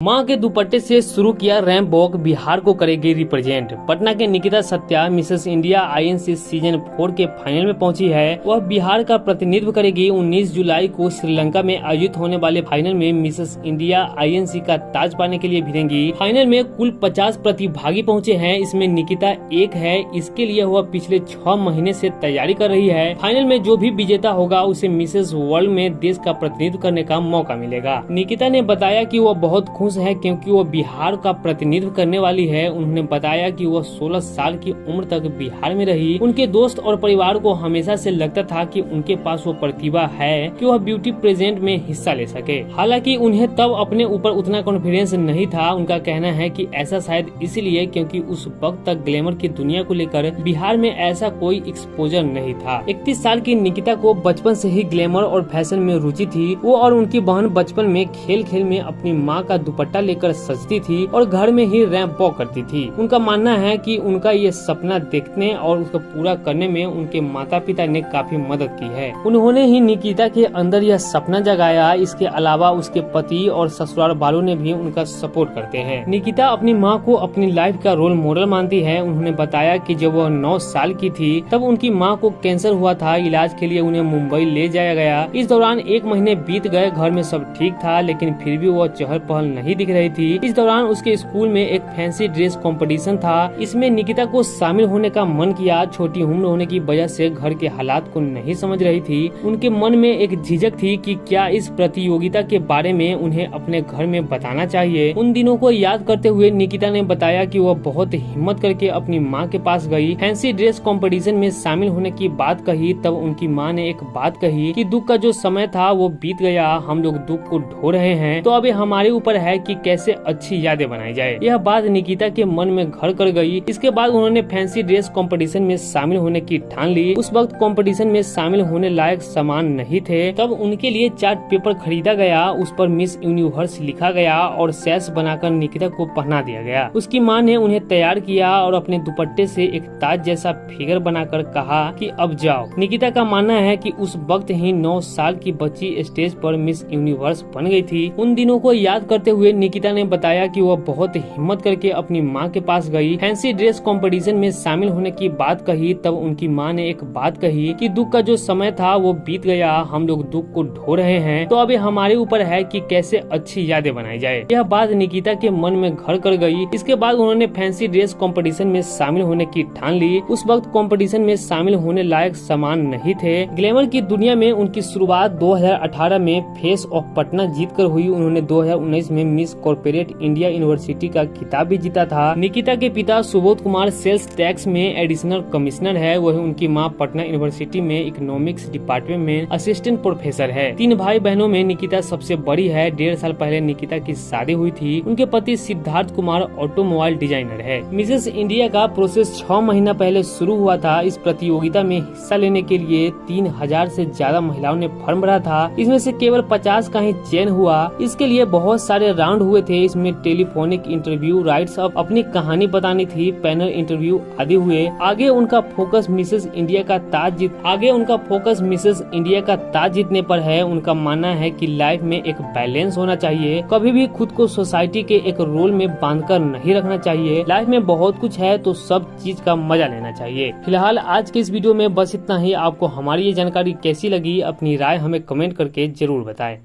मां के दुपट्टे से शुरू किया रैंप वॉक, बिहार को करेगी रिप्रेजेंट। पटना के Nikita Satya Mrs India INC season 4 के फाइनल में पहुंची है। वह बिहार का प्रतिनिधित्व करेगी। 19 जुलाई को श्रीलंका में आयोजित होने वाले फाइनल में मिसेस इंडिया आईएनसी का ताज पाने के लिए भिड़ेंगी। फाइनल में कुल 50 प्रतिभागी पहुँचे हैं, इसमें निकिता एक है। इसके लिए वह पिछले 6 महीने से तैयारी कर रही है। फाइनल में जो भी विजेता होगा उसे मिसेस वर्ल्ड में देश का प्रतिनिधित्व करने का मौका मिलेगा। निकिता ने बताया कि वह बहुत खुश है क्योंकि वो बिहार का प्रतिनिधित्व करने वाली है। उन्होंने बताया कि वह 16 साल की उम्र तक बिहार में रही। उनके दोस्त और परिवार को हमेशा से लगता था कि उनके पास वो प्रतिभा है कि वह ब्यूटी प्रेजेंट में हिस्सा ले सके। हालांकि उन्हें तब अपने ऊपर उतना कॉन्फिडेंस नहीं था। उनका कहना है कि ऐसा शायद इसलिए क्योंकि उस वक्त तक ग्लैमर की दुनिया को लेकर बिहार में ऐसा कोई एक्सपोजर नहीं था। 31 साल की निकिता को बचपन से ही ग्लैमर और फैशन में रुचि थी। वो और उनकी बहन बचपन में खेल खेल में अपनी माँ का दुपट्टा लेकर सजती थी और घर में ही रैंप वॉक करती थी। उनका मानना है कि उनका ये सपना देखने और उसको पूरा करने में उनके माता पिता ने काफी मदद की है। उन्होंने ही निकिता के अंदर यह सपना जगाया। इसके अलावा उसके पति और ससुराल वालों ने भी उनका सपोर्ट करते हैं। निकिता अपनी माँ को अपनी लाइफ का रोल मॉडल मानती है। उन्होंने बताया कि जब वह 9 साल की थी तब उनकी माँ को कैंसर हुआ था। इलाज के लिए उन्हें मुंबई ले जाया गया। इस दौरान 1 महीने बीत गए। घर में सब ठीक था लेकिन फिर भी वह चहल पहल नहीं दिख रही थी। इस दौरान उसके स्कूल में एक फैंसी ड्रेस कंपटीशन था। इसमें निकिता को शामिल होने का मन किया। छोटी उम्र होने की वजह से घर के हालात को नहीं समझ रही थी। उनके मन में एक झिझक थी कि क्या इस प्रतियोगिता के बारे में उन्हें अपने घर में बताना चाहिए। उन दिनों को याद करते हुए निकिता ने बताया कि वह बहुत हिम्मत करके अपनी माँ के पास गई। फैंसी ड्रेस कंपटीशन में शामिल होने की बात कही तब उनकी माँ ने एक बात कही कि दुख का जो समय था वो बीत गया। हम लोग दुख को ढो रहे हैं, तो अभी हमारे ऊपर है कि कैसे अच्छी यादें बनाई जाए। यह बात निकिता के मन में घर कर गई। इसके बाद उन्होंने फैंसी ड्रेस कंपटीशन में शामिल होने की ठान ली। उस वक्त कंपटीशन में शामिल होने लायक सामान नहीं थे। तब उनके लिए चार्ट पेपर खरीदा गया। उस पर मिस यूनिवर्स लिखा गया और सैश बनाकर निकिता को पहना दिया गया। उसकी माँ ने उन्हें तैयार किया और अपने दुपट्टे से एक ताज जैसा फिगर बनाकर कहा कि अब जाओ। निकिता का मानना है कि उस वक्त ही 9 साल की बच्ची स्टेज पर मिस यूनिवर्स बन गई थी। उन दिनों को याद करते हुए निकिता ने बताया कि वह बहुत हिम्मत करके अपनी माँ के पास गई। फैंसी ड्रेस कंपटीशन में शामिल होने की बात कही तब उनकी माँ ने एक बात कही कि दुख का जो समय था वो बीत गया। हम लोग दुख को ढो रहे हैं, तो अभी हमारे ऊपर है कि कैसे अच्छी यादें बनाई जाए। यह बात निकिता के मन में घर कर गई। इसके बाद उन्होंने फैंसी ड्रेस कंपटीशन में शामिल होने की ठान ली। उस वक्त कंपटीशन में शामिल होने लायक सामान नहीं थे। ग्लैमर की दुनिया में उनकी शुरुआत 2018 में फेस ऑफ पटना जीतकर हुई। उन्होंने 2019 में मिस कॉर्पोरेट इंडिया यूनिवर्सिटी का खिताब भी जीता था। निकिता के पिता सुबोध कुमार सेल्स टैक्स में एडिशनल कमिश्नर है। वही उनकी मां पटना यूनिवर्सिटी में इकोनॉमिक्स डिपार्टमेंट में असिस्टेंट प्रोफेसर है। 3 भाई बहनों में निकिता सबसे बड़ी है। 1.5 साल पहले निकिता की शादी हुई थी। उनके पति सिद्धार्थ कुमार ऑटोमोबाइल डिजाइनर है। मिसेस इंडिया का प्रोसेस 6 महीना पहले शुरू हुआ था। इस प्रतियोगिता में हिस्सा लेने के लिए 3000 से ज्यादा महिलाओं ने फॉर्म भरा था। इसमें से केवल 50 का ही चयन हुआ। इसके लिए बहुत सारे राउंड हुए थे। इसमें टेलीफोनिक इंटरव्यू, राइट्स अप, अपनी कहानी बतानी थी, पैनल इंटरव्यू आदि हुए। आगे उनका फोकस मिसेस इंडिया का ताज जीतने पर है। उनका मानना है कि लाइफ में एक बैलेंस होना चाहिए। कभी भी खुद को सोसाइटी के एक रोल में बांधकर नहीं रखना चाहिए। लाइफ में बहुत कुछ है तो सब चीज का मजा लेना चाहिए। फिलहाल आज के इस वीडियो में बस इतना ही। आपको हमारी ये जानकारी कैसी लगी, अपनी राय हमें कमेंट करके जरूर बताएं।